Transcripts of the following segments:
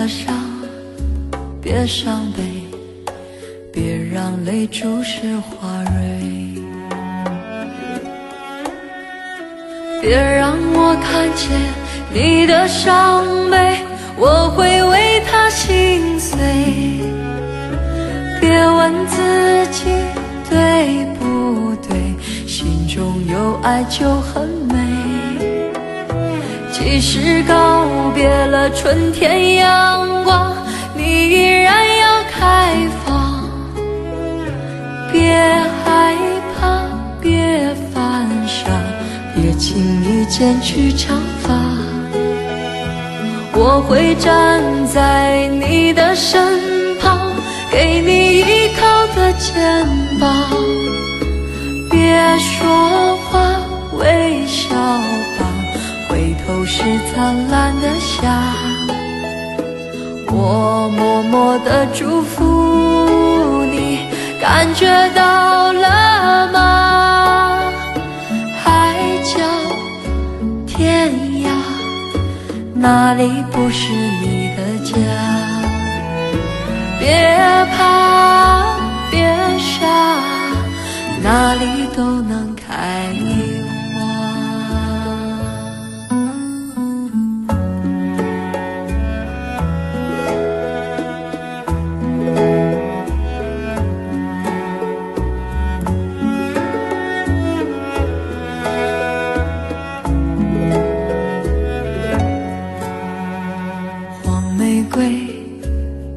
了伤，别伤悲，别让泪注湿花蕊，别让我看见你的伤悲，我会为他心碎。别问自己对不对，心中有爱就很美。即使告别了春天阳光，你依然要开放。别害怕，别犯傻，别轻易剪去长发。我会站在你的身旁，给你依靠的肩膀。别说话，微笑吧，回头是灿烂的夏。我默默地祝福你，感觉到了吗？海角天涯，哪里不是你的家？别怕，别傻，哪里都能开花。黄玫瑰，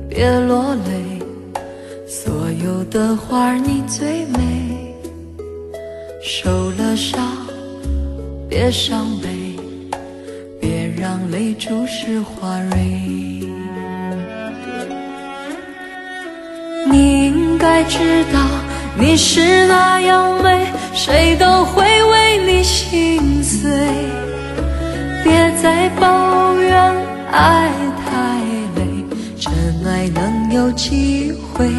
别落泪，所有的花儿你最美。受了伤，别伤悲，别让泪注湿花蕊。你应该知道，你是那样美，谁都会为你心碎。别再抱怨爱太累，真爱能有机会。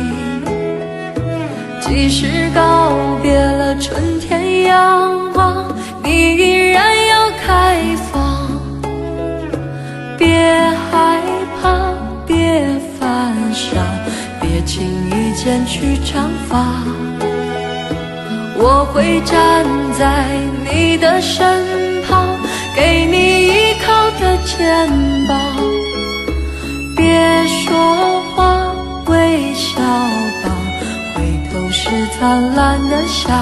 即使告别了春天阳光，你依然要开放。别害怕，别犯傻，别轻易剪去长发。我会站在你的身旁，给你依靠的肩膀。别说话，微笑吧，是灿烂的夏。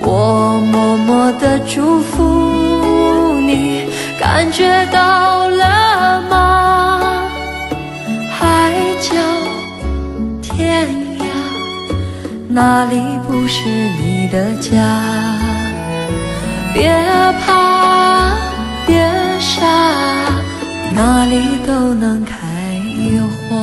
我默默地祝福你，感觉到了吗？海角天涯，哪里不是你的家？别怕，别傻，哪里都能开花。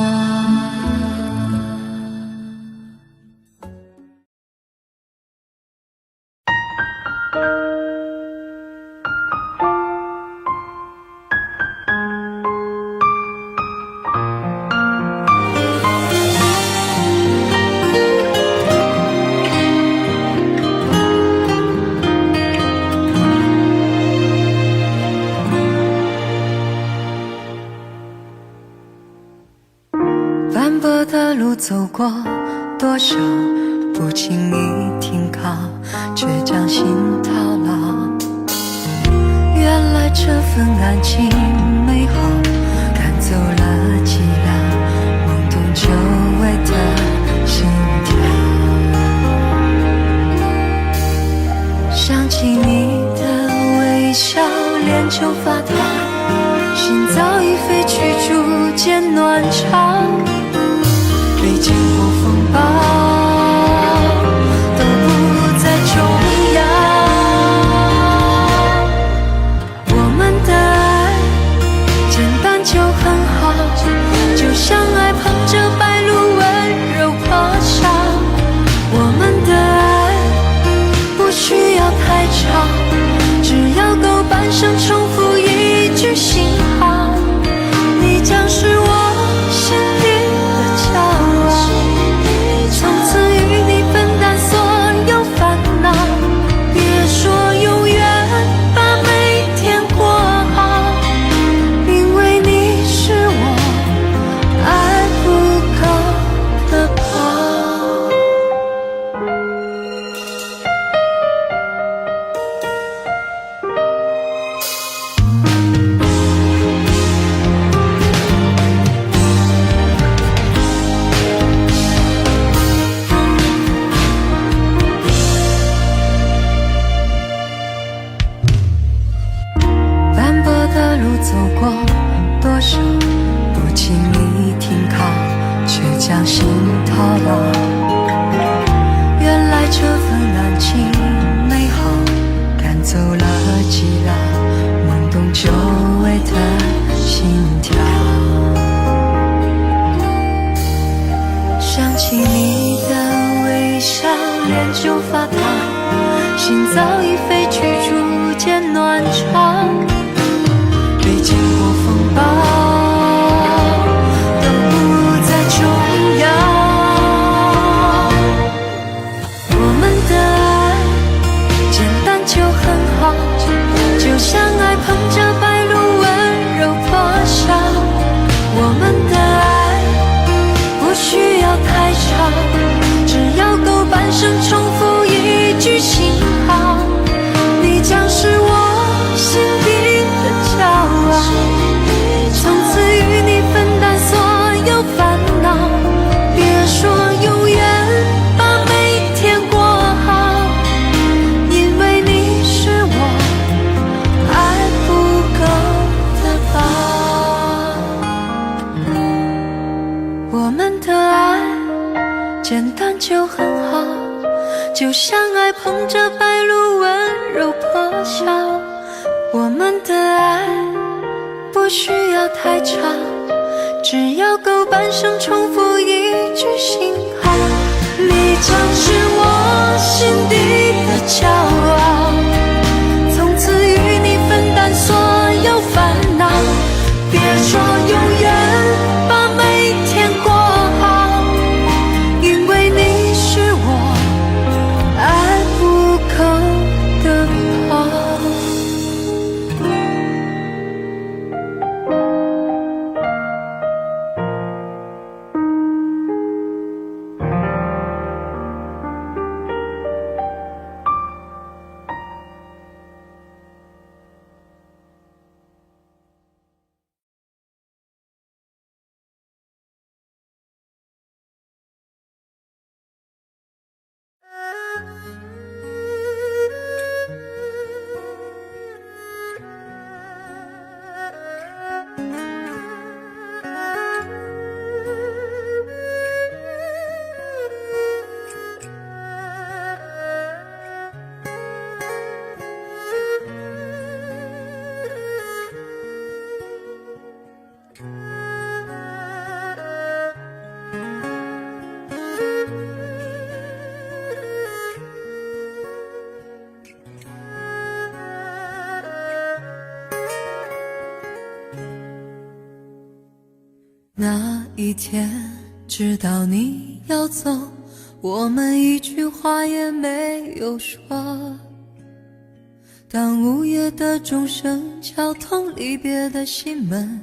斑驳的路走过多少，不轻易停靠，却将心套牢。原来这份感情美好，赶走了寂寥，懵懂久违的心跳。想起你的微笑，脸就发烫，心早已飞去逐渐暖场。历经过风暴，都不再重要。我们的爱简单就很好，就像爱捧着白鹭温柔破晓。我们的爱不需要太长，只要够半生重复一句心好。你将是我心里的骄傲。心早已飞去，逐渐暖场。没经过风暴，都不再重要。我们的爱简单就很好，就像爱捧着白露温柔破晓。我们的爱不需要太长，只要够半生重复一句信号。你将是我心底的骄傲，从此与你分担所有烦恼。别说永远，把每天过好，因为你是我爱不够的宝。我们的爱简单就很好，就像爱捧着白露温柔破晓。我们的爱不需要太长，只要够半生重复一句信号。你将是我心底的骄傲，从此与你分担所有烦恼。别说永远，把每天过好，因为你是我爱不够的宝。那一天知道你要走，我们一句话也没有说。当午夜的钟声敲痛离别的心门，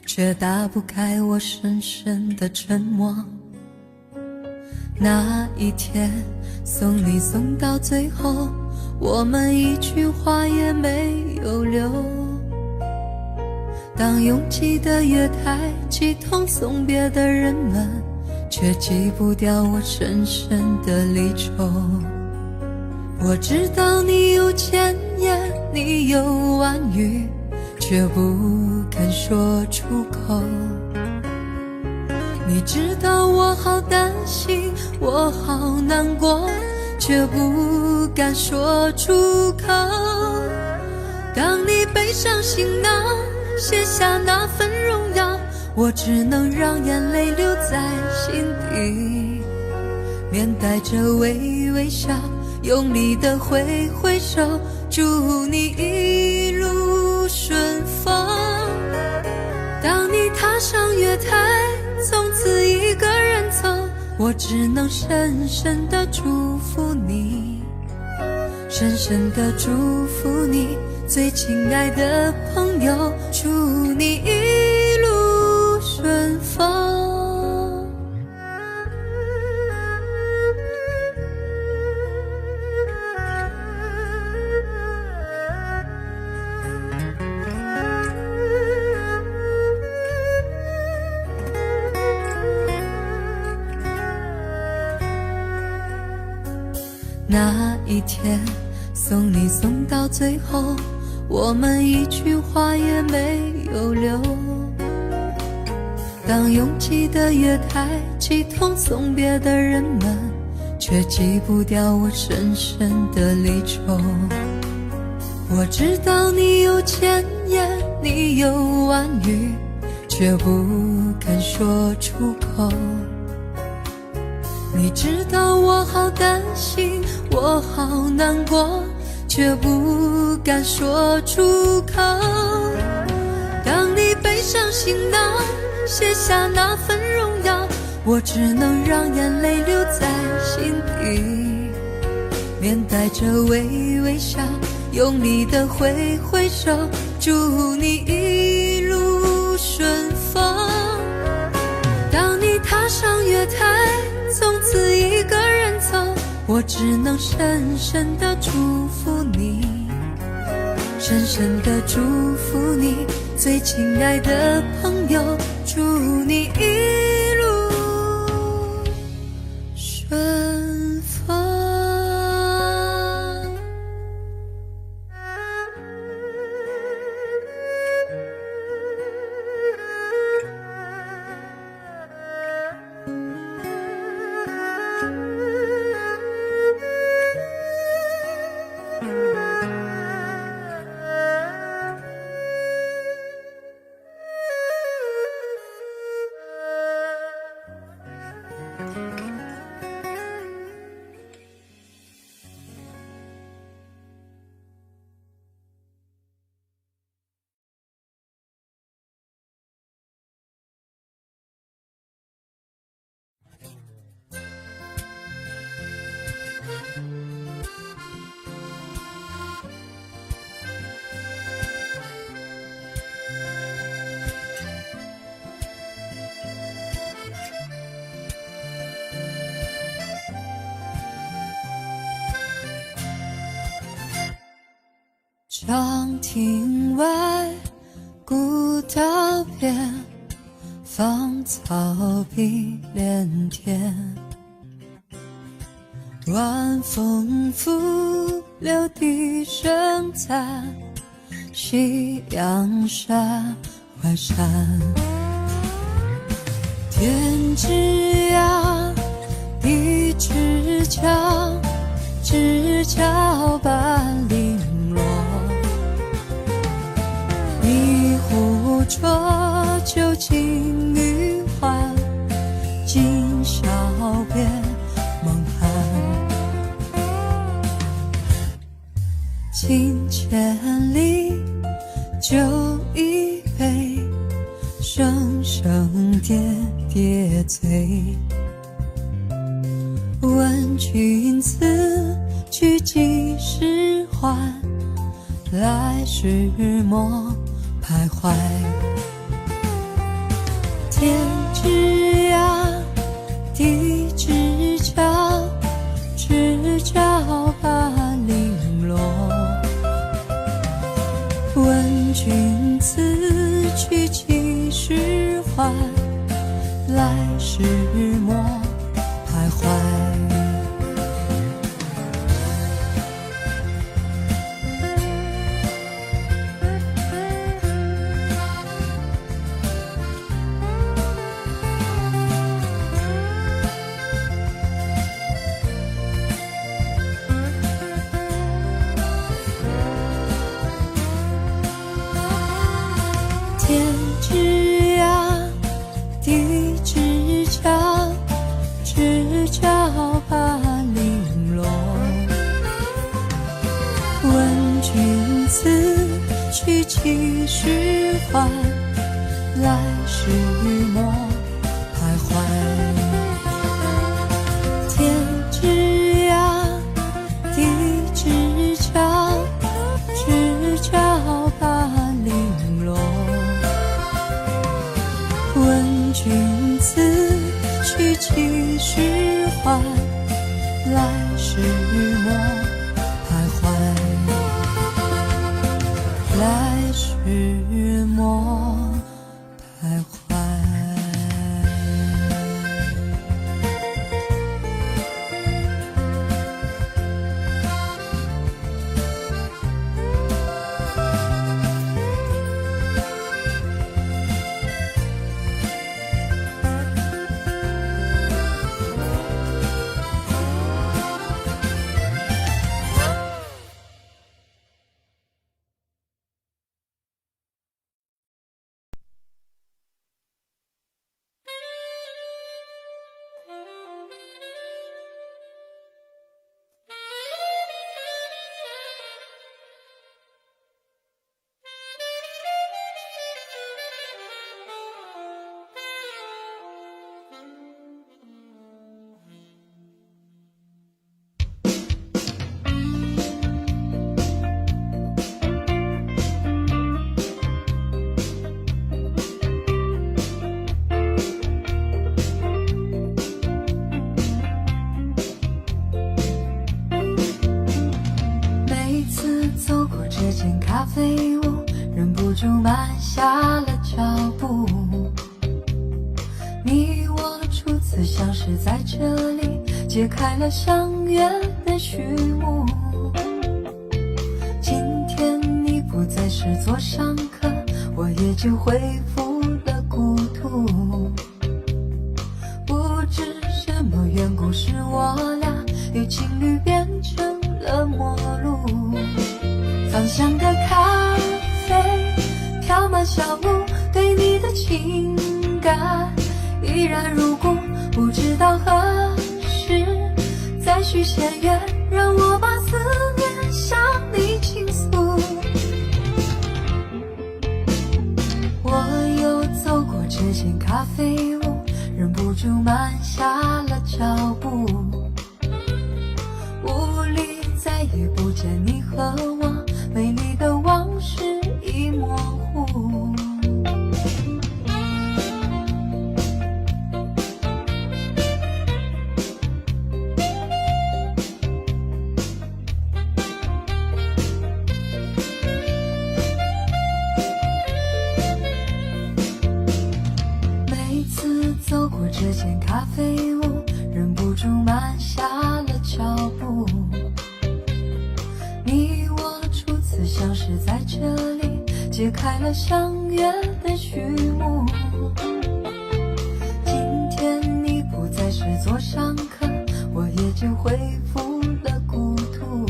却打不开我深深的沉默。那一天送你送到最后，我们一句话也没有留。当拥挤的月台挤痛送别的人们，却挤不掉我深深的离愁。我知道你有千言，你有万语，却不肯说出口。你知道我好担心，我好难过，却不敢说出口。当你背上行囊卸下那份荣耀，我只能让眼泪留在心底，面带着微微笑，用力地挥挥手，祝你一路顺风。当你踏上月台从此一个人走，我只能深深地祝福你，深深地祝福你，最亲爱的朋友，祝你一路顺风。那一天送你送到最后，我们一句话也没有留。当拥挤的月台挤痛送别的人们，却挤不掉我深深的离愁。我知道你有千言，你有万语，却不肯说出口。你知道我好担心，我好难过，却不敢说出口。当你背上行囊，卸下那份荣耀，我只能让眼泪留在心底，面带着微笑，用力的挥挥手，祝你一路顺风。当你踏上月台，从此一个人走，我只能深深地祝福你，深深地祝福你，最亲爱的朋友，祝你一路顺风。长亭外，古道边，芳草碧连天。晚风拂柳笛声残，夕阳山外山。天之涯，地之角，知交半零落。一壶浊酒尽余欢，今宵别梦寒。近千里，酒一杯，声声喋喋醉。问君此去几时还？来时莫徘徊。天之涯，地之角，知交半零落。问君此去几时还？来时莫徘徊。天之涯，地之角，知交半零落。问君此去几时还？来时莫徘徊。天之涯，地之角，知交半零落。问君此去几时还？来时莫徘徊。来时莫徘徊。你我初次相识在这里，揭开了相约的序幕。今天你不再是座上客，我也就恢复了故土。不知什么缘故，使我俩由情侣变成了陌路。芳香的咖啡飘满小屋，对你的情感依然如故。不知道何时再续前缘，让我把思念向你倾诉。我又走过这间咖啡屋，忍不住慢下了脚步。屋里再也不见你和我，美丽的往事已模糊。每次走过这间咖啡屋，忍不住慢下了脚步。你我初次相识在这里，揭开了相约的序幕。今天你不再是座上客，我也就恢复了故土。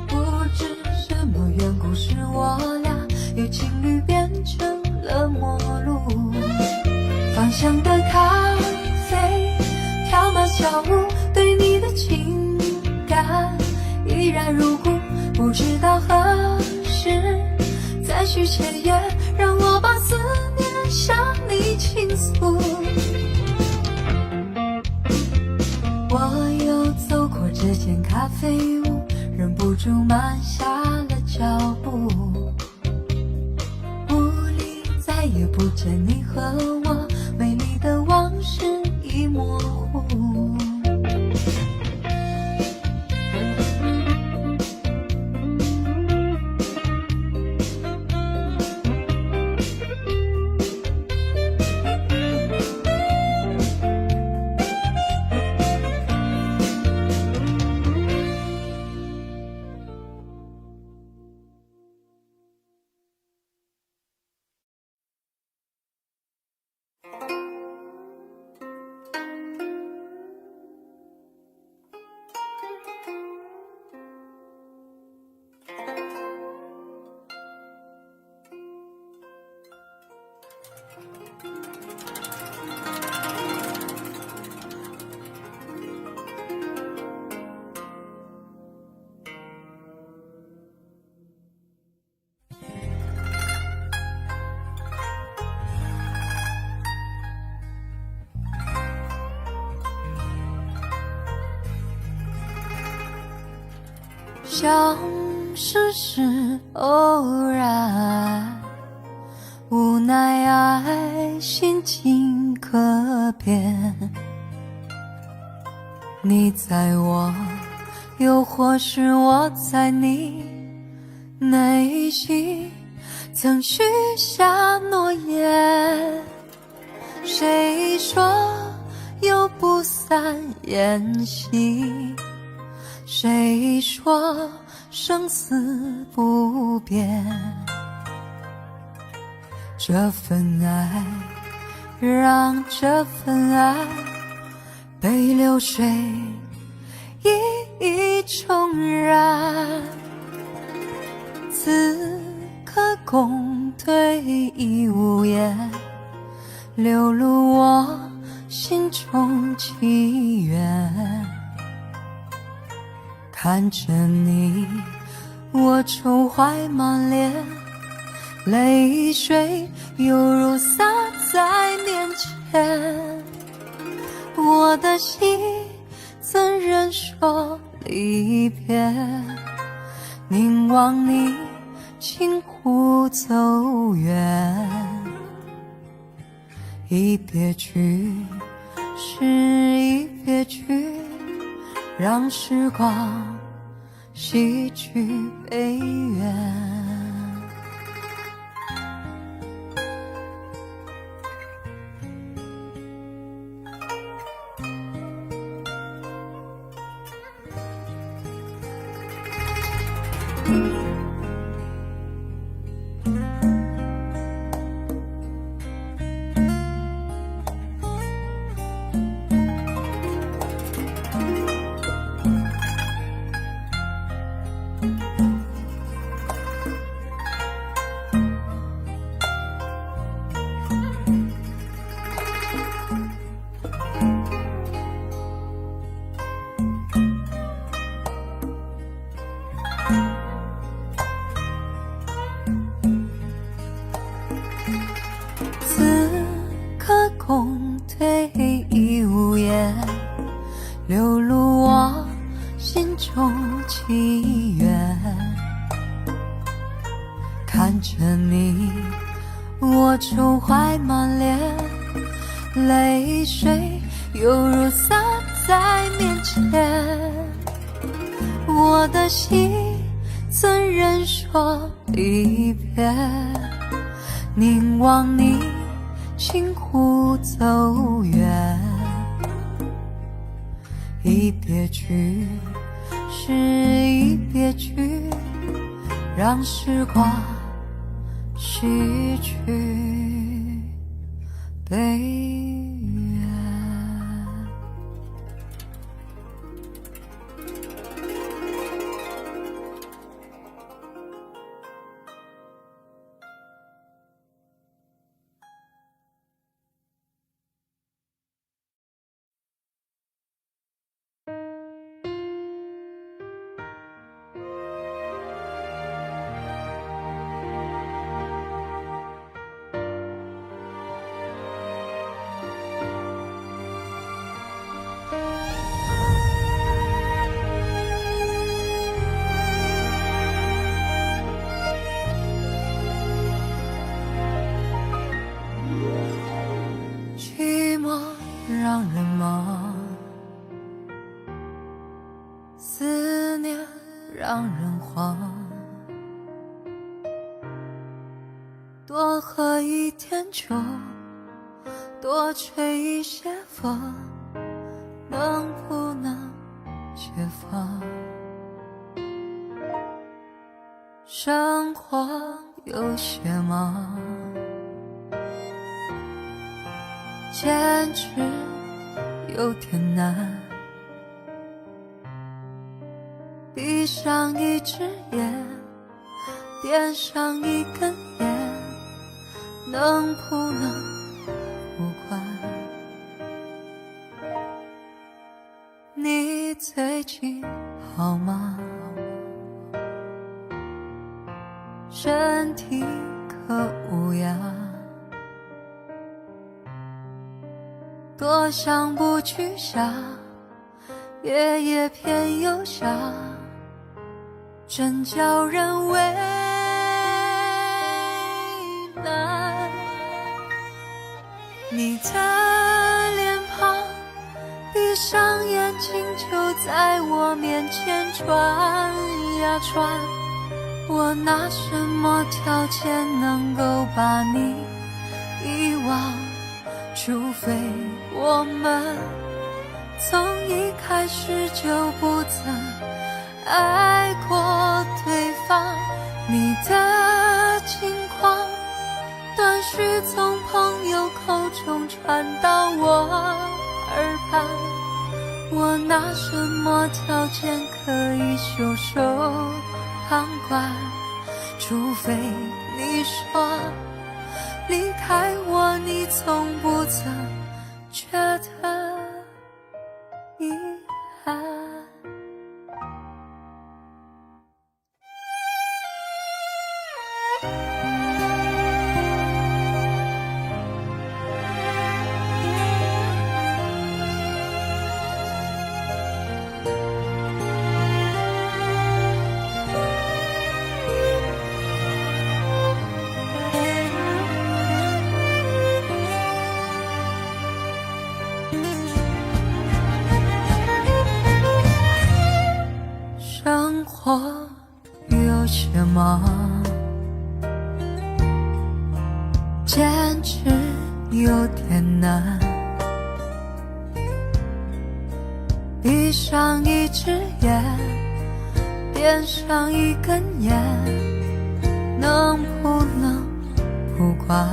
不知什么缘故，使我俩由情侣变成了陌路。芳香的咖啡飘满小屋，对你的情感依然如故。不知道何时再续前缘，让我把思念向你倾诉。我又走过这间咖啡屋，忍不住慢下了脚步。屋里再也不见你和我，美丽的往事已模糊。相识是偶然，无奈爱心境可变。你在我，又或是我在你，内心曾许下诺言。谁说有不散宴席？谁说生死不变？这份爱，让这份爱被流水一一冲染。此刻共对已无言，流露我心中祈愿。看着你，我愁怀满脸，泪水犹如洒在面前。我的心怎忍受离别？凝望你轻忽走远，一别去是一别去，让时光洗去悲怨。共对已无言，流露我心中祈愿。看着你，我愁怀满脸，泪水犹如洒在面前。我的心怎忍说离别，凝望你轻忽走远，一别句是一别句，让时光洗去悲怨。让人忙，思念让人慌，多喝一点酒，多吹一些风，能不能解放？生活有些忙，坚持有点难，闭上一只眼，点上一根烟，能不能不管？你最近好吗？身体可无恙？多想不去想，夜夜偏又想，真叫人为难。你的脸庞，闭上眼睛就在我面前转呀转，我拿什么条件能够把你遗忘？除非我们从一开始就不曾爱过对方。你的近况断续从朋友口中传到我耳畔，我拿什么条件可以袖手旁观？除非你说离开我，你从不曾觉得遗憾。生活有些忙，坚持有点难，闭上一只眼，点上一根烟，能不能不管？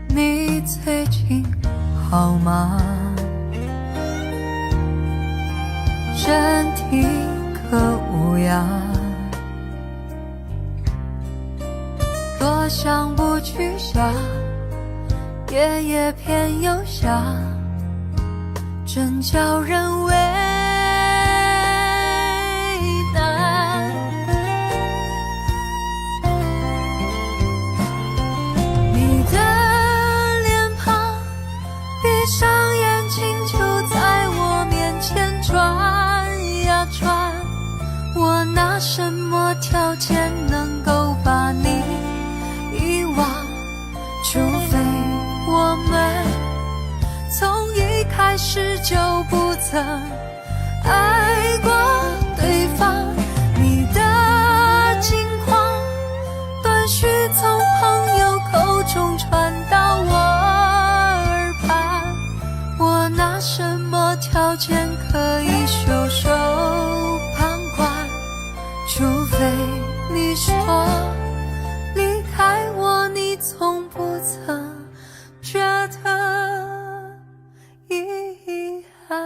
你最近好吗？身体可无恙？多想不去想，夜夜偏又想，真叫人为难。你的脸庞，闭上眼睛就在我面前转呀转，我拿什么条件能够把你遗忘？除非我们从一开始就不曾爱过对方。你的近况断续从朋友口中传到我耳畔，我拿什么条件可以袖手旁观？除非你说离开我，你从不曾觉得遗憾。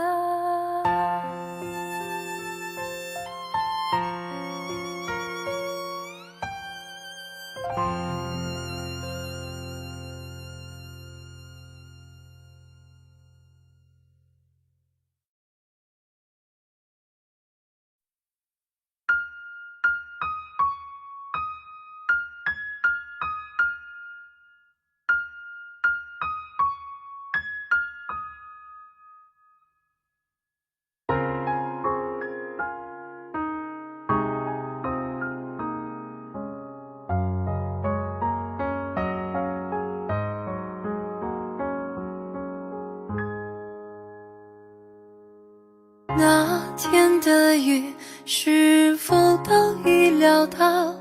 那天的雨是否都已料到，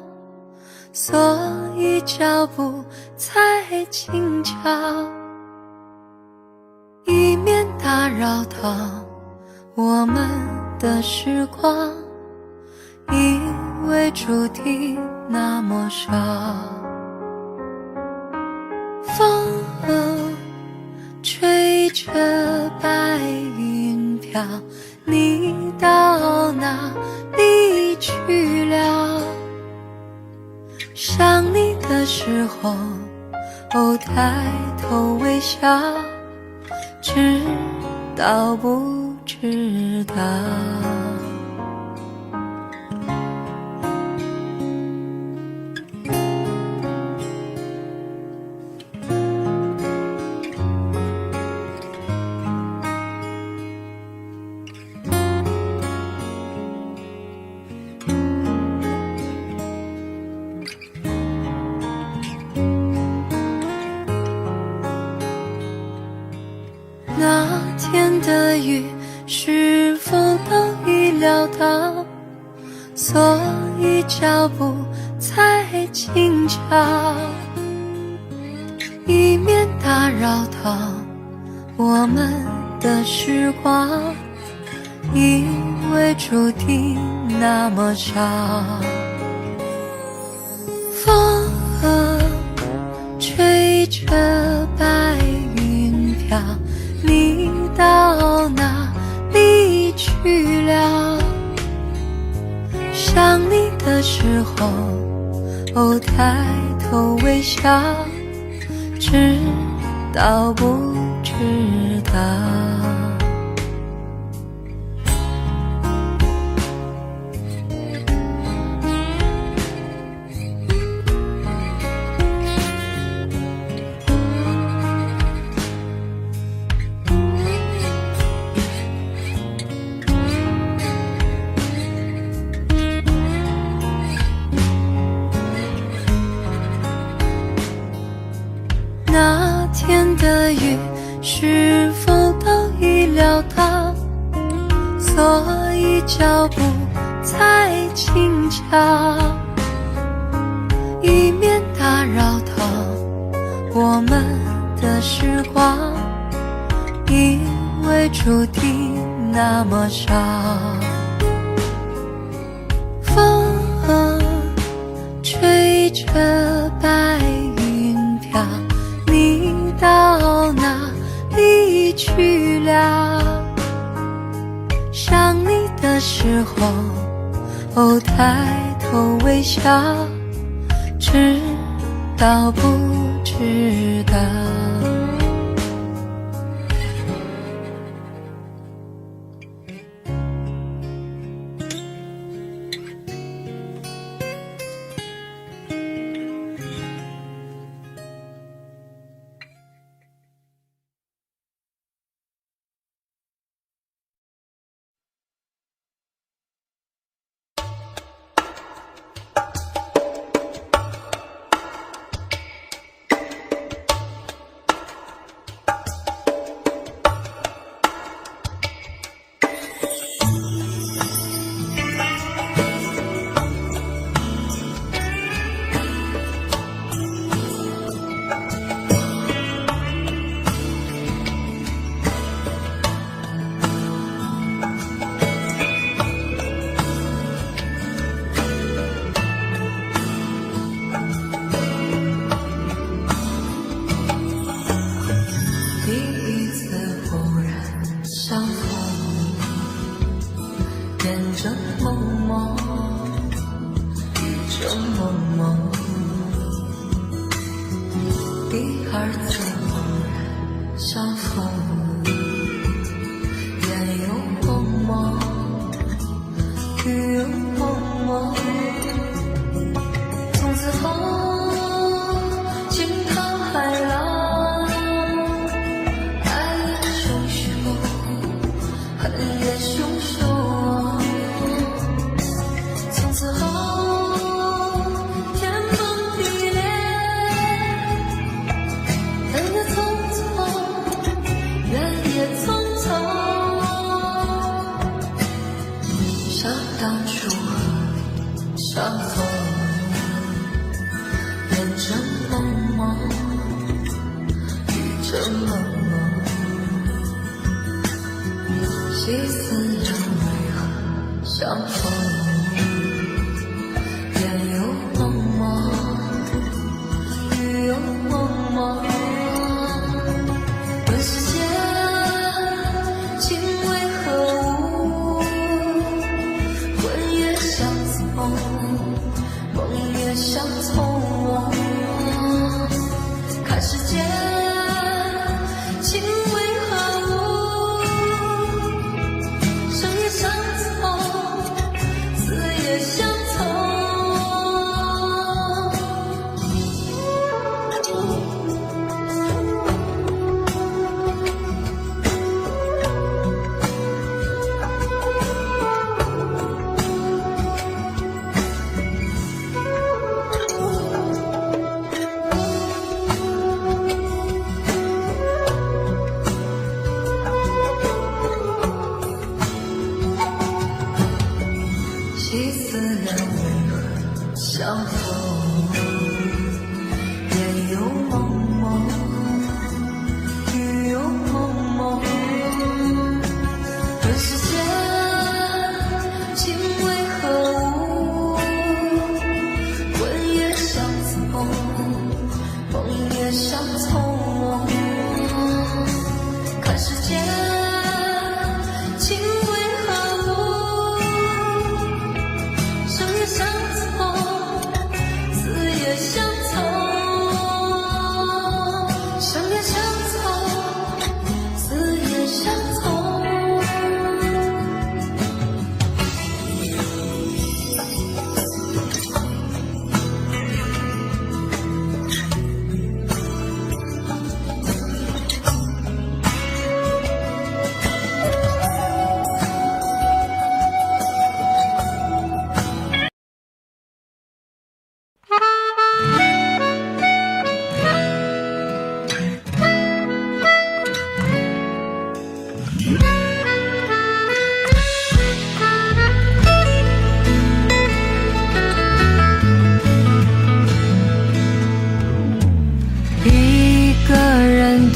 所以脚步才轻巧，以免打扰到我们的时光，因为注定那么少。风吹着白云飘，你到哪里去了？想你的时候，抬头微笑，知道不知道？那天的雨是否都已料到，所以脚步才轻巧，以免打扰到我们的时光，因为注定那么少。风吹着白云飘，你到哪里去了？想你的时候，抬头微笑，知道不知道？那天的雨是否都已料到，所以脚步才轻巧，以免打扰到我们的时光，因为注定那么少。风吹着白云飘，你到哪里去了？想你的时候，抬头微笑，知道不知道？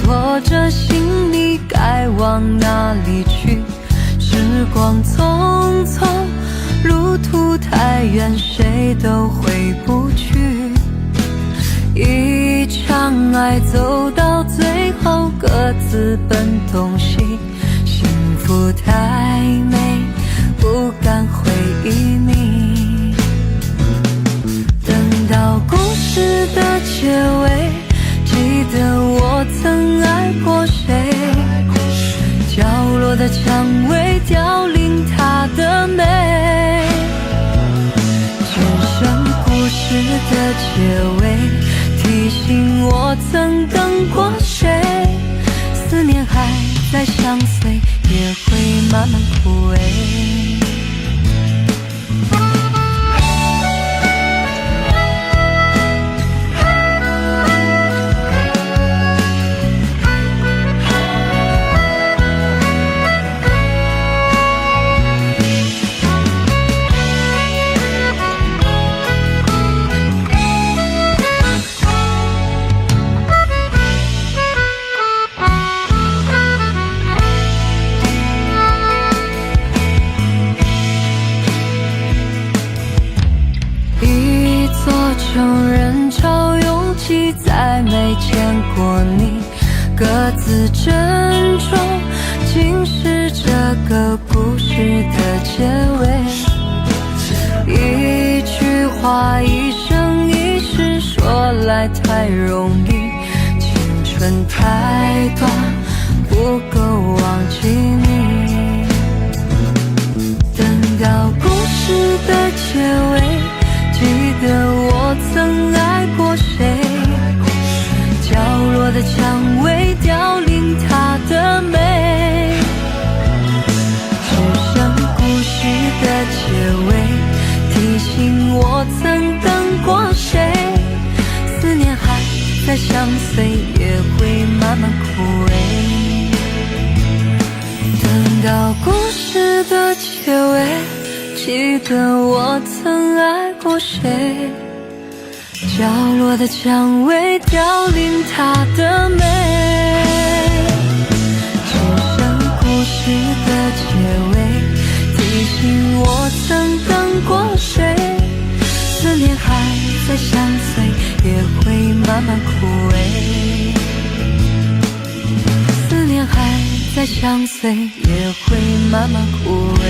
拖着行李该往哪里去？是光匆匆，路途太远，谁都回不去。一场爱走到最后，各自奔东西。幸福太美，不敢回忆你。等到故事的结尾，记得我曾爱过谁。角落的蔷薇凋零它的美，只剩故事的结尾，提醒我曾等过谁。思念还在相随，也会慢慢枯萎。穷人潮拥挤，再没见过你，各自珍重，竟是这个故事的结尾。一句话，一生一世，说来太容易，青春太短，不够忘记你。等到故事的结尾，记得我曾爱过谁。角落的蔷薇凋零它的美，只剩故事的结尾，提醒我曾等过谁。思念还在相随，也会慢慢枯萎。等到故事的结尾，记得我曾爱过谁。角落的蔷薇凋零它的美，只剩故事的结尾，提醒我曾等过谁。思念还在相随，也会慢慢枯萎。思念还在相随，也会慢慢枯萎。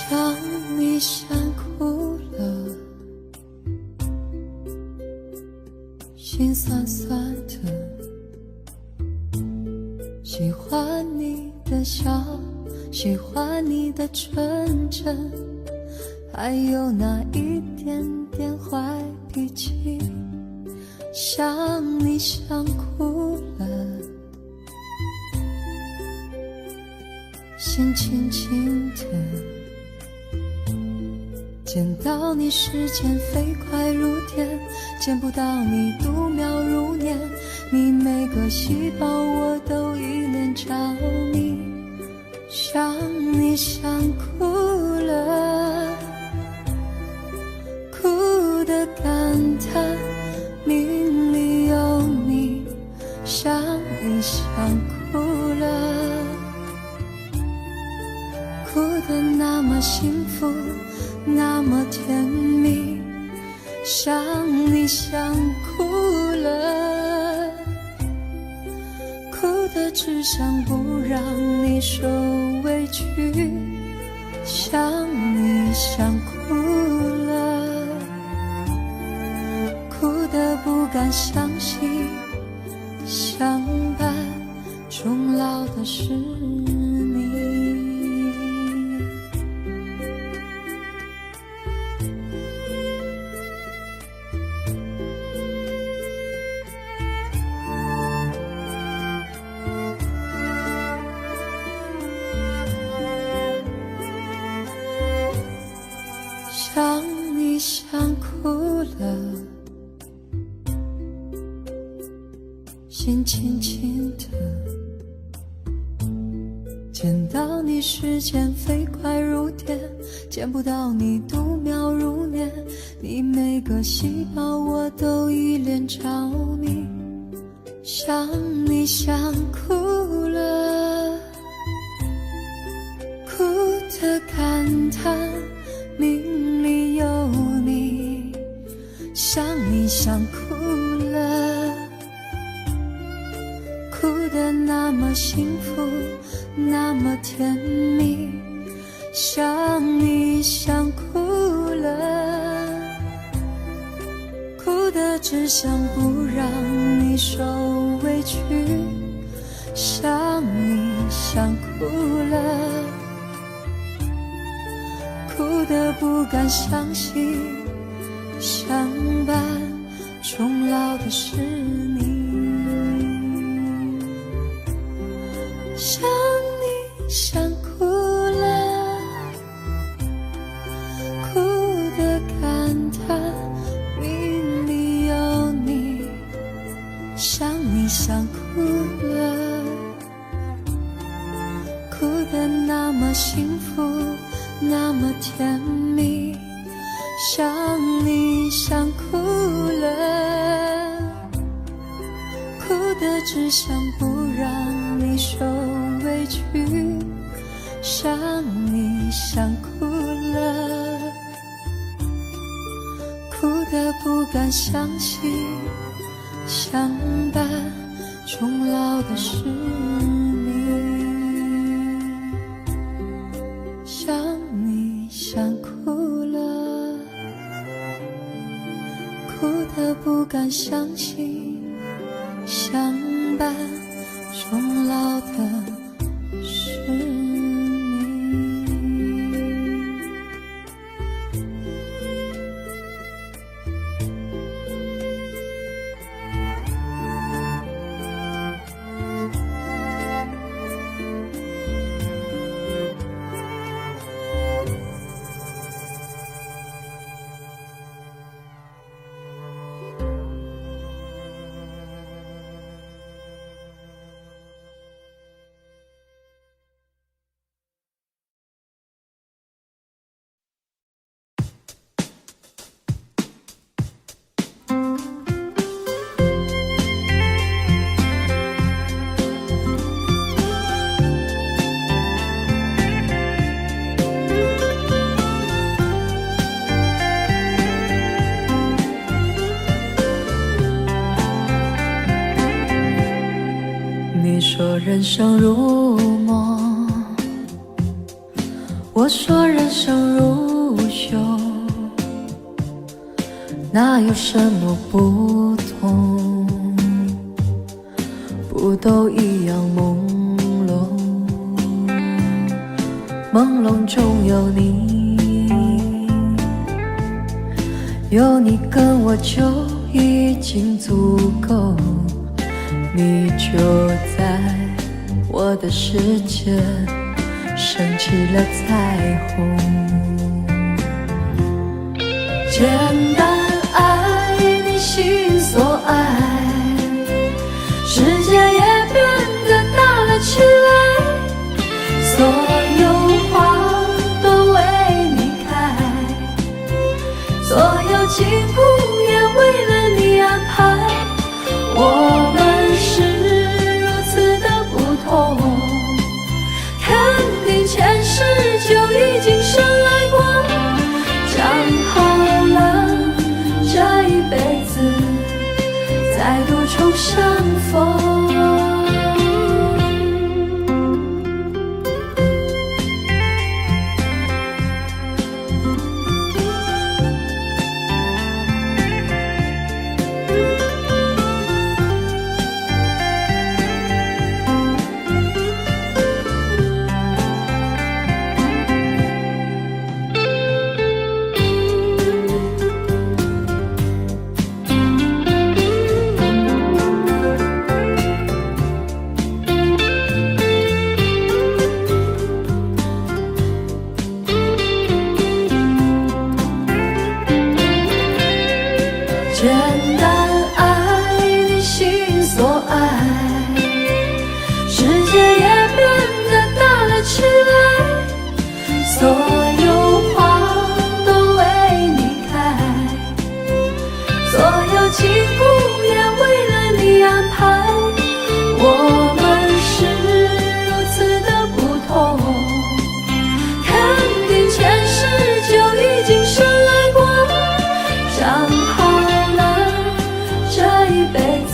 想你想哭了，心酸酸的，喜欢你的笑，喜欢你的纯真，还有那一点点坏脾气。想你想哭了，心轻轻的，见到你时间飞快如电，见不到你度秒如年，你每个细胞我都一脸着迷。想你想哭了，哭得感叹命里有你。想你想哭了，哭得那么幸福那么甜蜜。想你想哭了，哭得只想不让你受委屈。想你想哭了，哭得不敢相信，相伴终终老的是你。想你想哭了，心轻轻的，见到你时间飞快如电，见不到你度秒如年，你每个细胞我都依恋着迷。想你想哭了，哭的感叹命里有你。想你想哭了，哭得那么幸福，那么甜蜜。想你想哭了，哭得只想不让你受委屈。想你想哭了，哭得不敢相信，相伴终老的是你。想你想哭了，哭得感叹命里有你。想你想哭了，哭得那么幸福，那么甜蜜。想你想哭了，哭得只想不让你受委屈。想你想哭了，哭得不敢相信，相伴终老的是你。想你想哭了，哭得不敢相信，相伴终老的是你。你说人生如梦，我说人生如秀，哪有什么不同？不都一样朦胧，朦胧中有你，有你跟我就已经足够。你就在我的世界升起了彩虹，简单爱你心所爱，世界也变得大了起来，所有花都为你开，所有景物也为了你安排。我们是如此的不同，肯定前世就已经深爱过，讲好了这一辈子再度重相逢。简单爱你心所爱，世界也变得大了起来，所有花都为你开，所有情故也为了你安排。我们是如此的不同，肯定前世就已经深爱过，讲好了这一辈子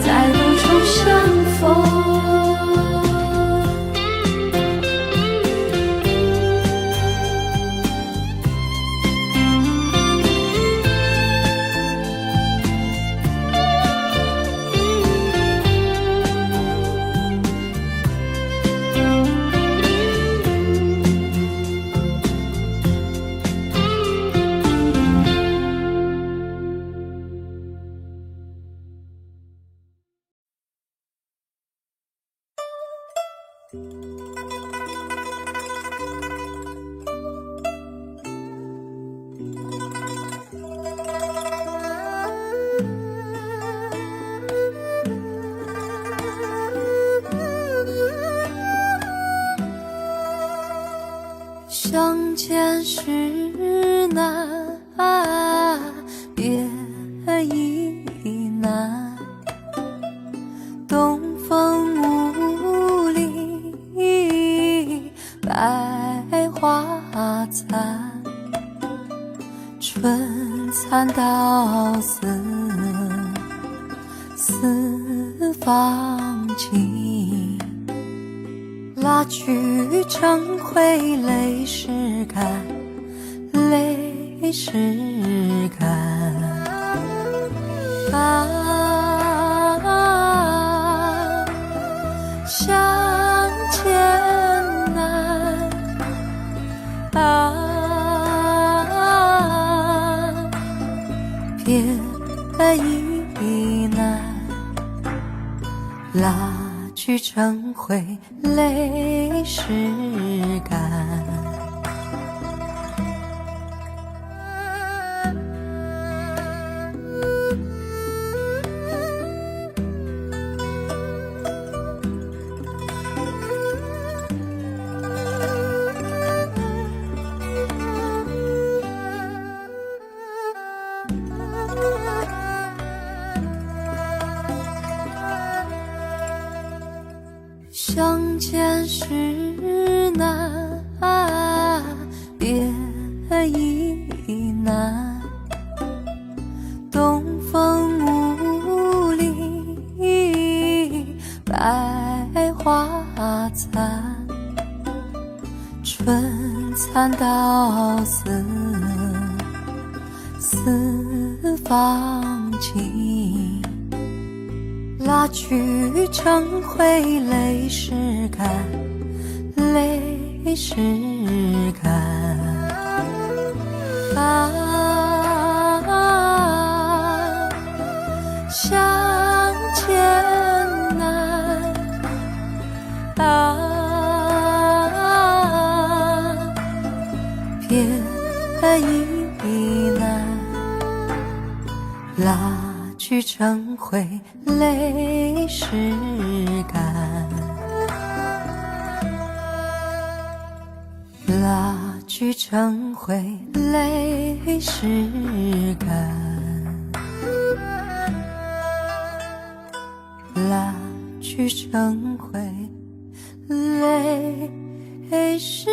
再度重相逢。相见时难，别亦难。东风无力，百花残。春蚕到死，丝方尽。蜡炬成灰泪始干，泪始干。相见难，别亦难。蜡炬成灰泪始干。相见时难，别亦难。东风无力，百花残。春蚕到死，丝方尽。蜡炬成灰泪始干，泪始干。相见难，别亦难。蜡炬成灰泪始干，蜡炬成灰泪始干，蜡炬成灰泪始干。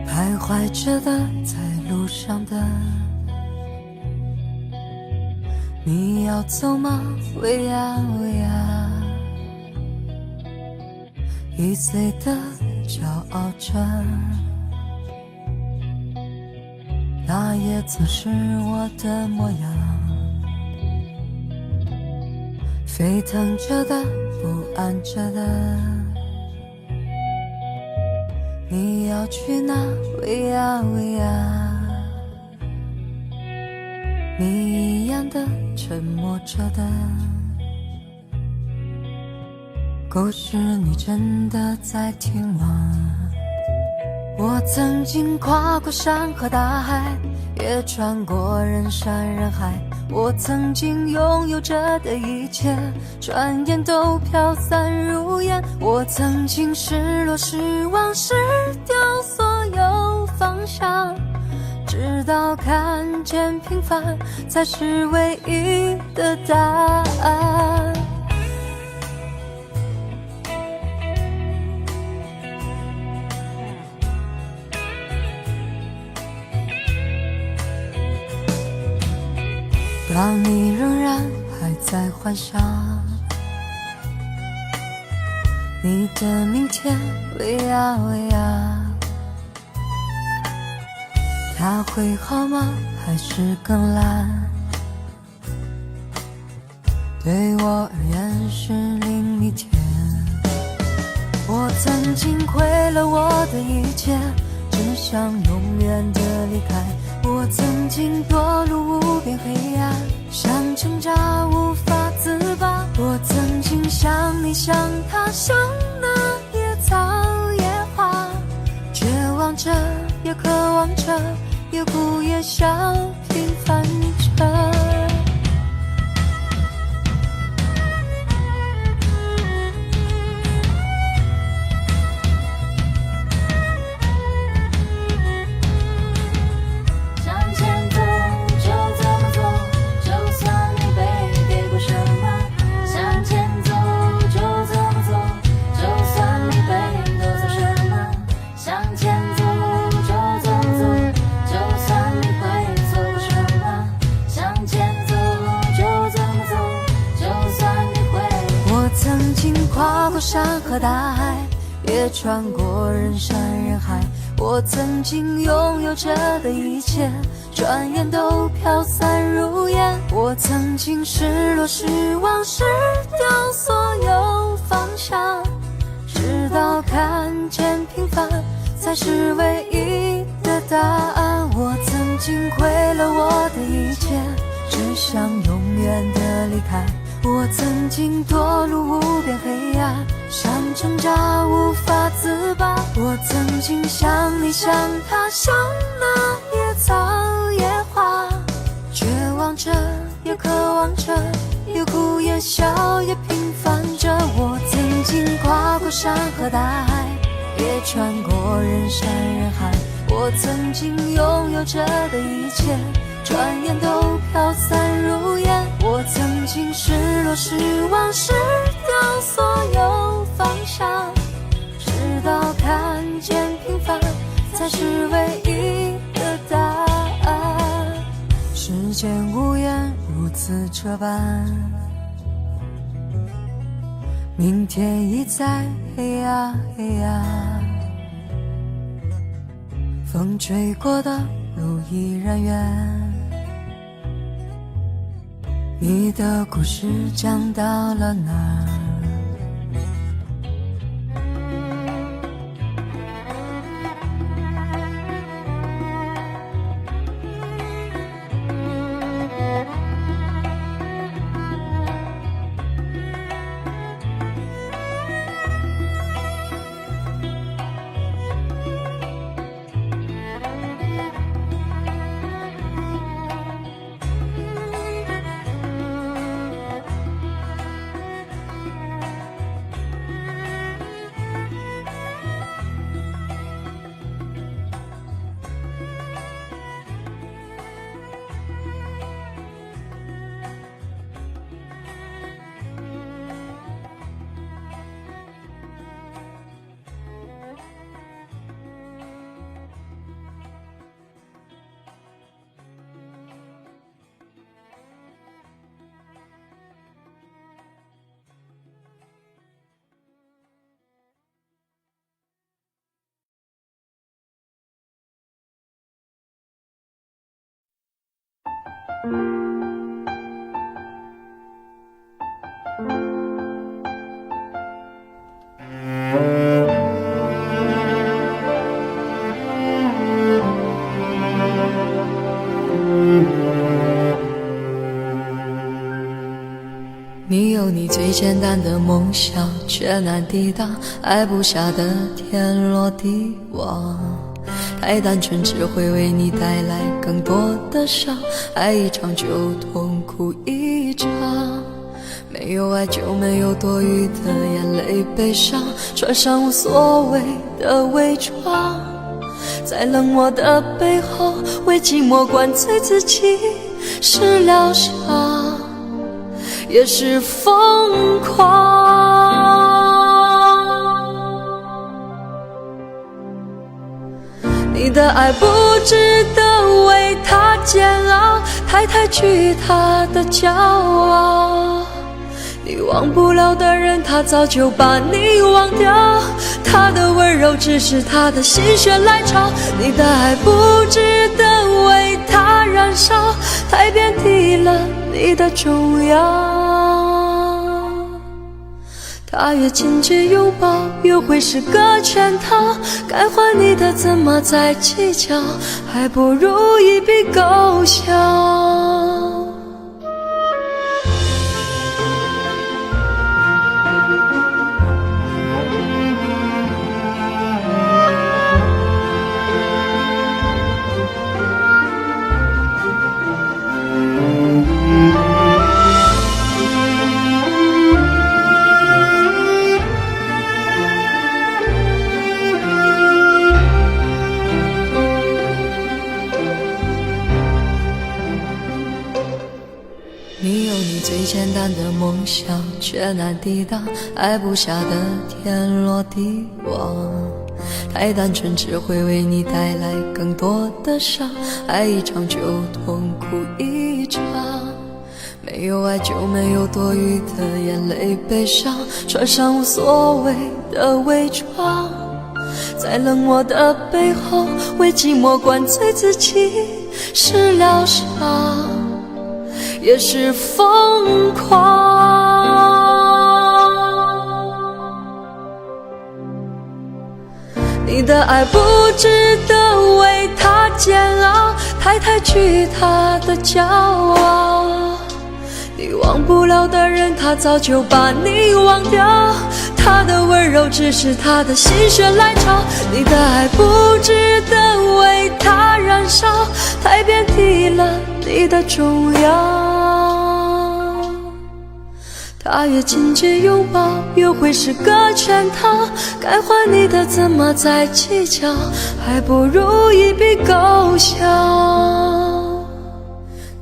徘徊着的，在路路上的。你要走吗？喂呀喂呀，一岁的骄傲着，那也曾是我的模样。沸腾着的，不安着的，你要去哪？喂呀喂呀，你一样的沉默着的，故事你真的在听吗？我曾经跨过山和大海，也穿过人山人海，我曾经拥有着的一切，转眼都飘散如烟。我曾经失落失望失掉所有方向，直到看见平凡才是唯一的答案。当你仍然还在幻想你的明天，喂呀喂呀，它会好吗？还是更烂？对我而言是另一天。我曾经亏了我的一切，只想永远的离开。我曾经堕入无边黑暗，想挣扎无法自拔。我曾经像你像他像那野草野花，绝望着也渴望着，也哭也笑平凡着。跨过山和大海，也穿过人山人海，我曾经拥有着的一切，转眼都飘散如烟。我曾经失落失望失掉所有方向，直到看见平凡才是唯一的答案。我曾经亏了我的一切，只想永远的离开。我曾经堕入无边黑暗，想挣扎无法自拔。我曾经像你像他像那野草野花，绝望着也渴望着，也哭也笑也平凡着。我曾经跨过山和大海，也穿过人山人海，我曾经拥有着的一切，转眼都飘散如烟。我曾经失落失望失掉所有方向，直到看见平凡才是唯一的答案。世间无言如此这般，明天已在黑呀黑呀，风吹过的路依然远。你的故事讲到了哪儿？你有你最简单的梦想，却难抵挡爱不下的天罗地网。太单纯只会为你带来更多的伤，爱一场就痛苦一场。没有爱就没有多余的眼泪悲伤，穿上无所谓的伪装，在冷漠的背后为寂寞灌醉自己，是疗伤也是疯狂。你的爱不值得为他煎熬，太具他的骄傲。你忘不了的人，他早就把你忘掉，他的温柔只是他的心血来潮。你的爱不值得为他燃烧，太贬低了你的重要。他越紧紧拥抱，又会是个圈套，该还你的怎么再计较，还不如一笔勾销。你有你最简单的梦想，却难抵挡爱不下的天罗地网。太单纯只会为你带来更多的伤，爱一场就痛苦一场。没有爱就没有多余的眼泪悲伤，穿上无所谓的伪装，在冷漠的背后为寂寞灌醉自己，是疗伤也是疯狂。你的爱不值得为他煎熬，太具他的骄傲。你忘不了的人，他早就把你忘掉，他的温柔只是他的心血来潮。你的爱不值得为他燃烧，太贬低了你的重要。他越紧紧拥抱，又会是个圈套，该还你的怎么再计较，还不如一笔勾销。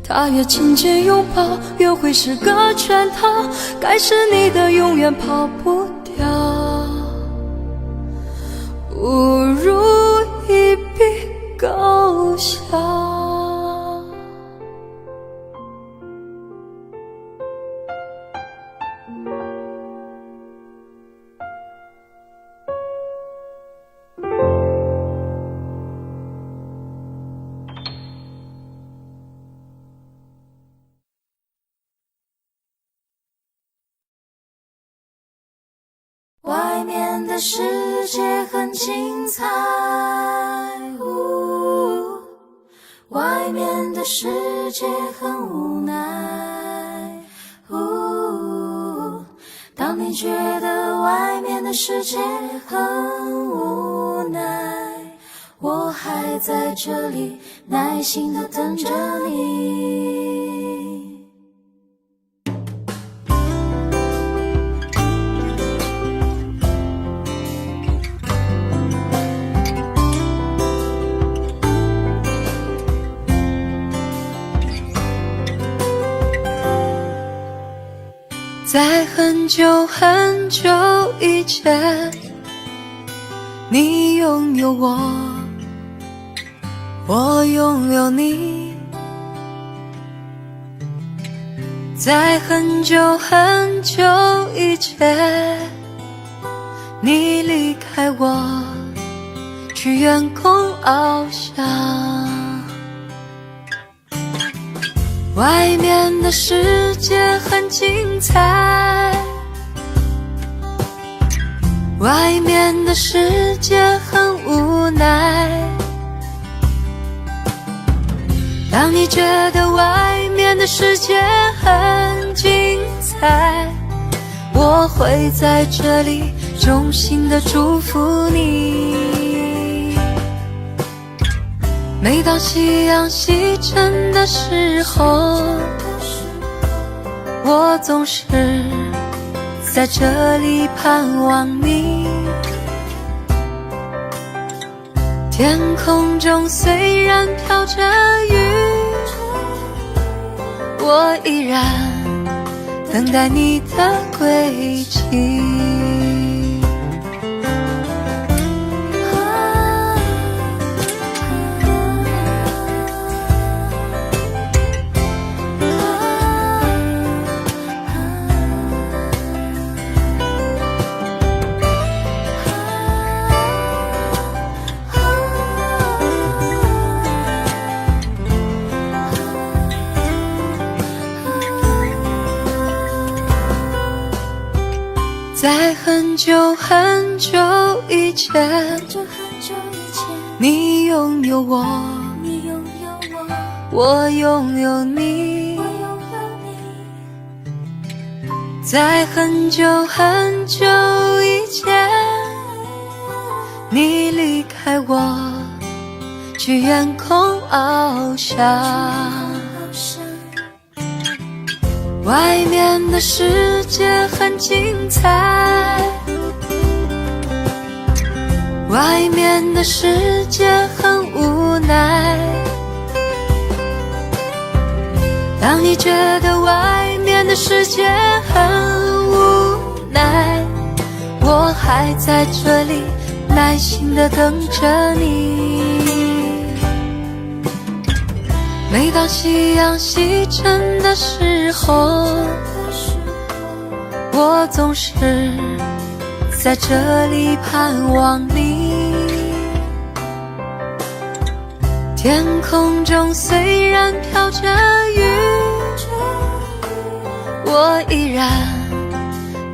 他越紧紧拥抱，又会是个圈套，该是你的永远跑不掉，不如一笔勾销。外面的世界很精彩，外面的世界很无奈，当你觉得外面的世界很无奈，我还在这里耐心地等着你。在很久很久以前，你拥有我，我拥有你。在很久很久以前，你离开我，去远空翱翔。外面的世界很精彩，外面的世界很无奈。当你觉得外面的世界很精彩，我会在这里衷心的祝福你。每当夕阳西沉的时候，我总是在这里盼望你。天空中虽然飘着雨，我依然等待你的归期。在很久很久以前，你拥有我，我拥有你。在很久很久以前，你离开我，去远空翱翔。外面的世界很精彩，外面的世界很无奈。当你觉得外面的世界很无奈，我还在这里耐心地等着你。每当夕阳西沉的时候，我总是在这里盼望你。天空中虽然飘着雨，我依然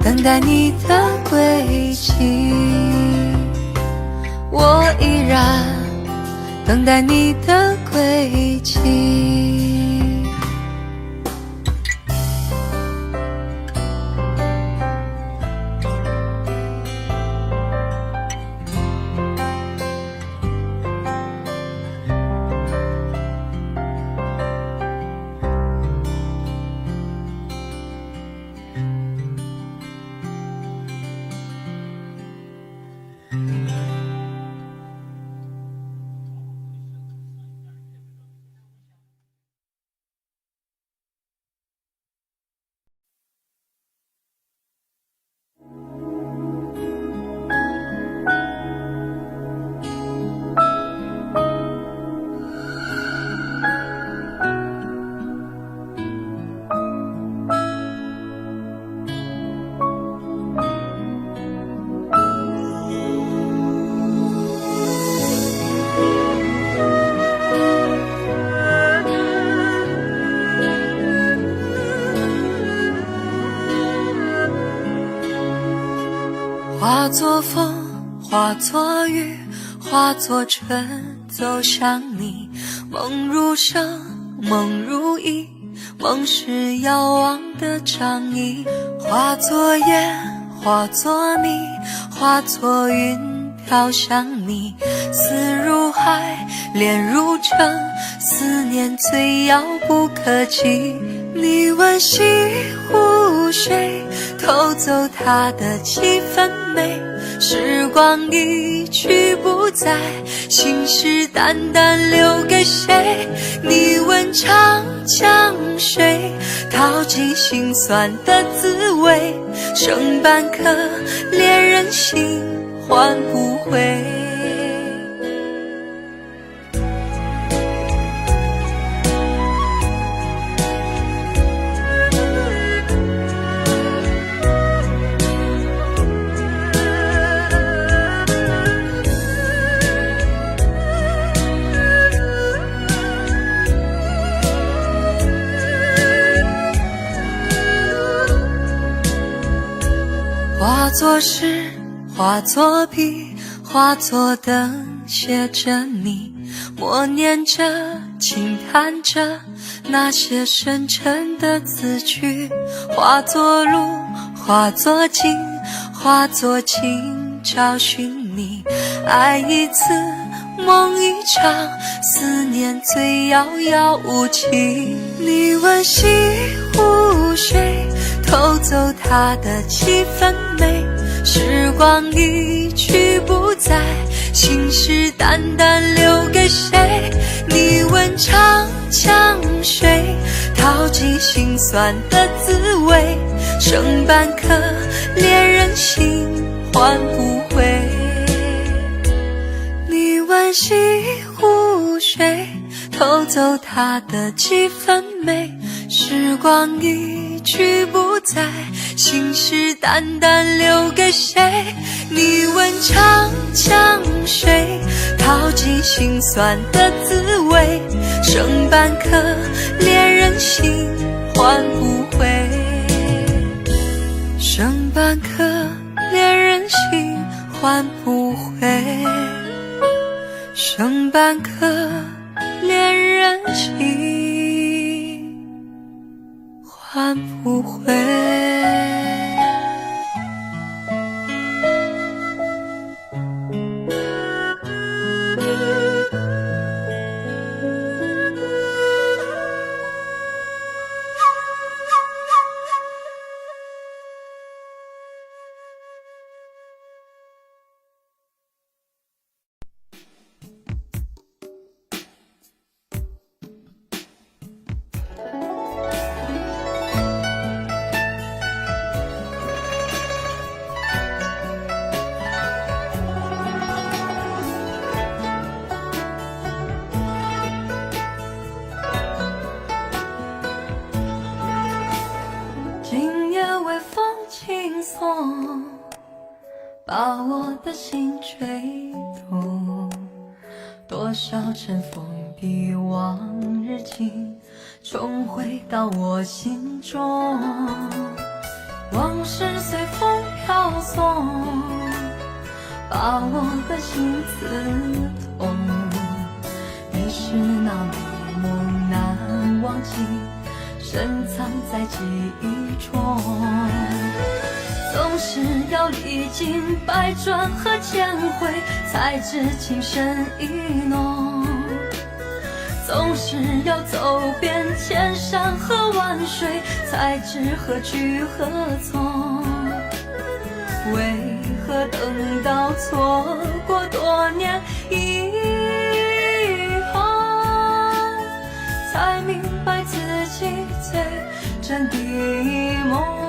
等待你的归期。我依然等待你的归期。化作风，化作雨，化作春，走向你。梦如声，梦如影，梦是遥望的掌印。化作烟，化作泥，化作云，飘向你。思如海，恋如城，思念最遥不可及。你温习湖水，偷走它的几分美。时光一去不再，心事淡淡留给谁？你问长江水，淘尽心酸的滋味。剩半颗恋人心，换不回。化作诗，化作笔，化作灯，写着你，默念着，轻弹着那些深沉的字句，化作路，化作景，化作情，找寻你。爱一次，梦一场，思念最遥遥无期。你问西湖水，偷走它的几分美，时光一去不再，心事淡淡留给谁？你问长江水，淘尽心酸的滋味，剩半颗恋人心，换不回。你问西湖水，偷走它的几分美，时光一去不再，心事淡淡留给谁？你问长江水，淘尽心酸的滋味，剩半颗恋人心，换不回。剩半颗恋人心，换不回。剩半颗恋人心，换不回。把我的心吹动，多少尘封的往日情，重回到我心中。往事随风飘送，把我的心刺痛。你是那美梦难忘记，深藏在记忆中。总是要历经百转和千回，才知情深意浓。总是要走遍千山和万水，才知何去何从。为何等到错过多年以后，才明白自己最真的梦？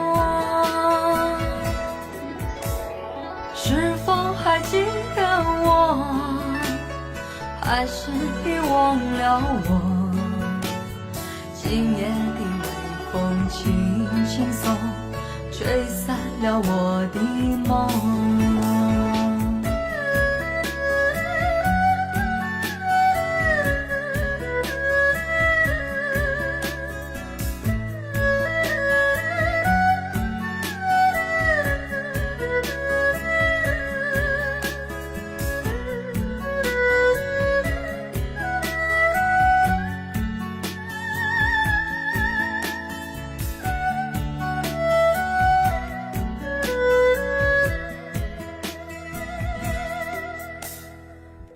是否还记得我，还是已忘了我？今夜的微风轻轻送，吹散了我的梦。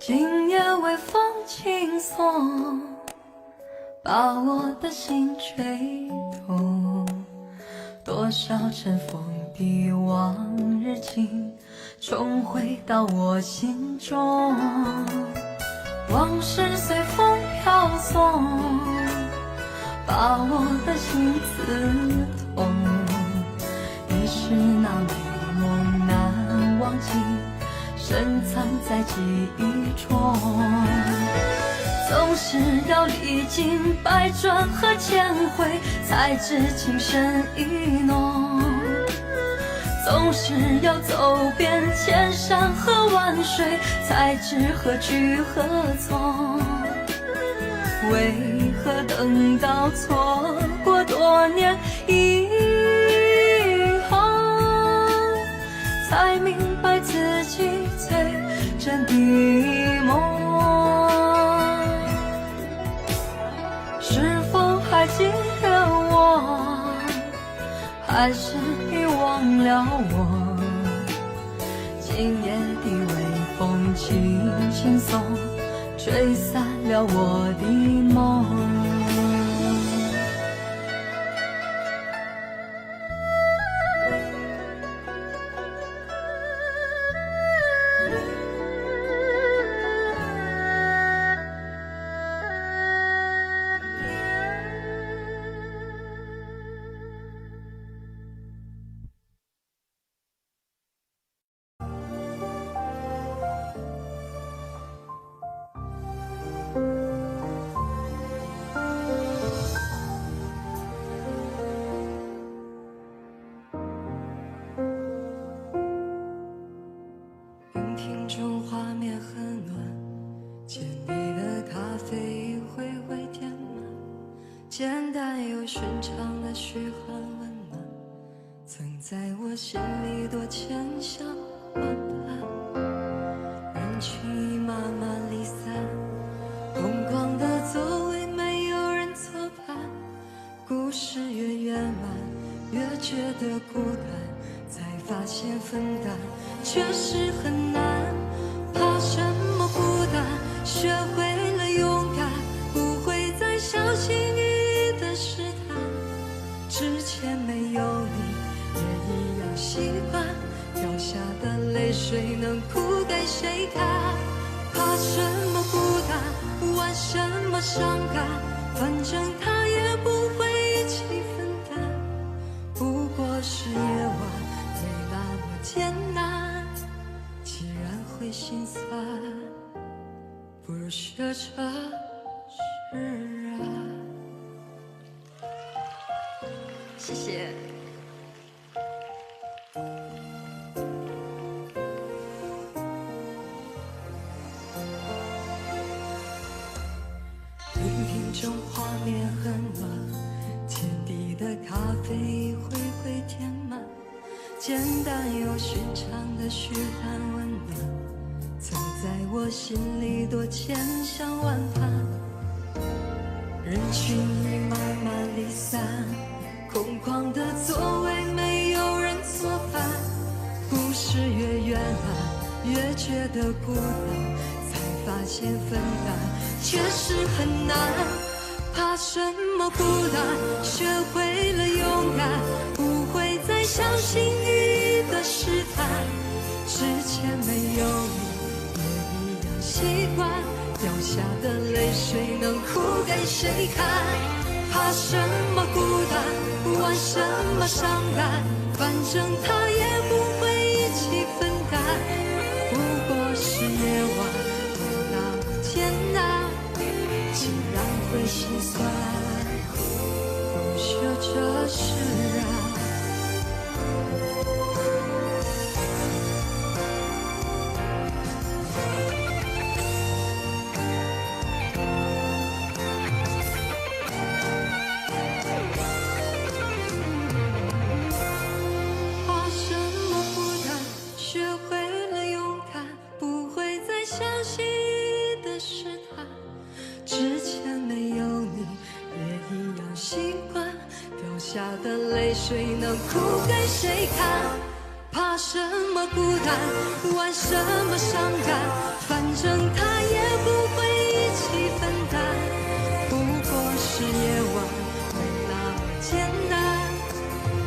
今夜微风轻送，把我的心吹动。多少尘封的往日情，重回到我心中。往事随风飘送，把我的心刺痛。你是那美梦难忘记，深藏在记忆中。总是要历经百转和千回，才知情深意浓。总是要走遍千山和万水，才知何去何从。为何等到错过多年以后，寞。是否还记得我，还是遗忘了我？今夜的微风轻轻送，吹散了我的梦。影厅中画面很暖，简历的咖啡一回回填满，简单又寻常的嘘寒问暖，曾在我心里多千想万盼。人群已慢慢离散，空旷的座位没有人作伴，故事越圆满越觉得孤单，才发现分担确实很难。怕什么孤单，学会了勇敢，不会再小心翼翼的试探。之前没有你也一样习惯，掉下的泪水能哭给谁看？怕什么孤单，玩什么伤感，反正他也不会一起分担。不过是夜晚没那么艰难，既然会心酸，不如学着释然。谢谢。影厅中画面很暖，浅底的咖啡一回回填满，简单又寻常的嘘寒问暖，曾在我心里多千想万盼。人群已慢慢离散，空旷的座位没有人作伴，故事越圆满越觉得孤单，才发现分担确实很难。怕什么孤单，学会了勇敢，不会再小心翼翼的试探。之前没有你也一样习惯，掉下的泪水能哭给谁看？怕什么孤单，玩什么伤感，反正他也不会一起分担。不过是夜晚没那么艰难，既然会心酸，不如学着释然。下的泪水能哭给谁看？怕什么孤单，玩什么伤感，反正他也不会一起分担。不过是夜晚没那么简单，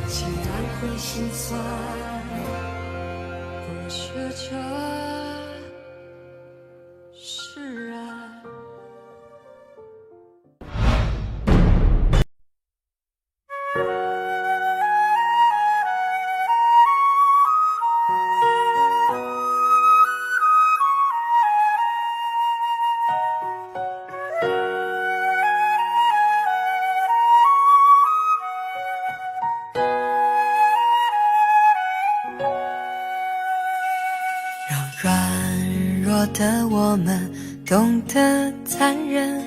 既然会心酸，不如学着释然。软弱的我们懂得残忍，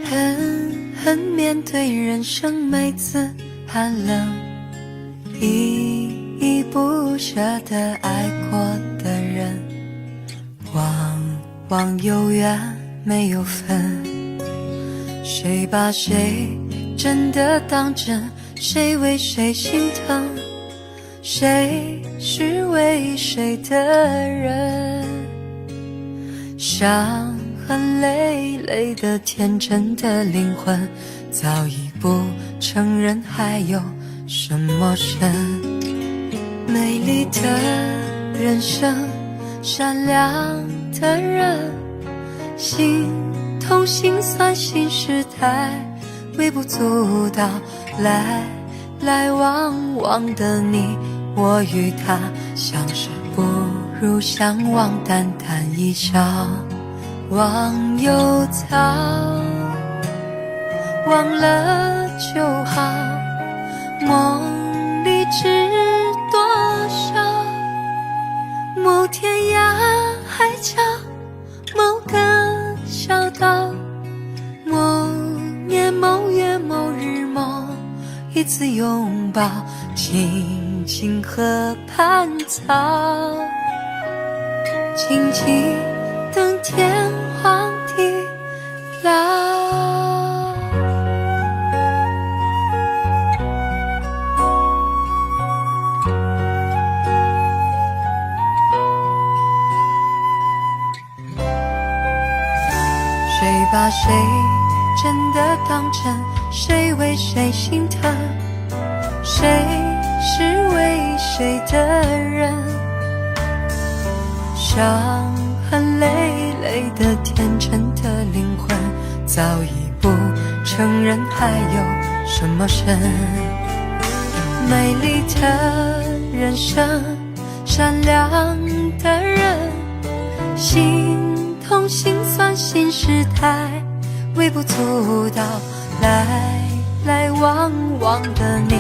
狠狠面对人生每次寒冷，依依不舍地爱过的人，忘往有缘没有分，谁把谁真的当真，谁为谁心疼，谁是为谁的人，伤痕累累的天真的灵魂，早已不承认还有什么深。美丽的人生，善良的人，心痛心酸新时代，微不足道来来往往的你我与他，相识不如相忘，淡淡一笑。忘忧草，忘了就好，梦里知多少，某天涯海角，某个小岛，某年某月某日某一次拥抱，静静河畔草，静静等天荒地老。谁把谁真的当真，谁为谁心疼，谁是为谁的人，伤痕累累的天真的灵魂，早已不承认还有什么深。美丽的人生，善良的人，心痛心酸新时代，微不足道来来往往的你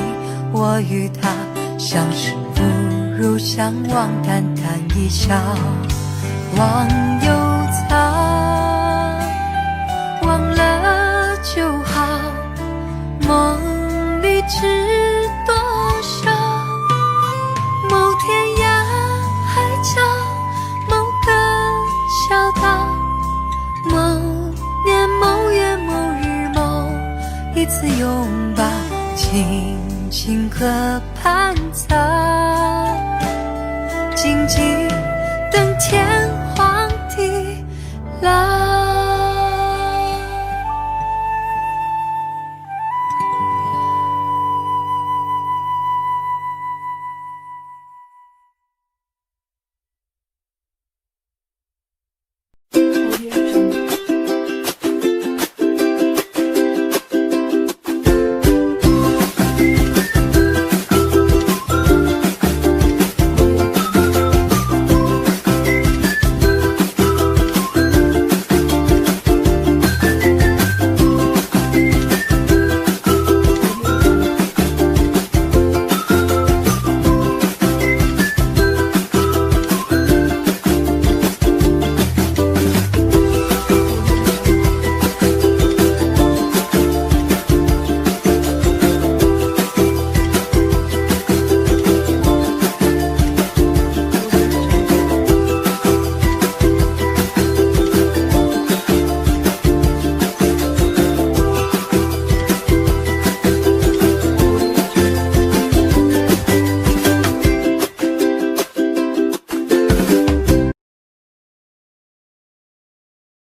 我与他，相识不如相忘，淡淡一笑。忘忧草，忘了就好，梦里知多少，某天涯海角，某个小岛，某年某月某日某一次拥抱，静静河畔草，静静等天荒地老。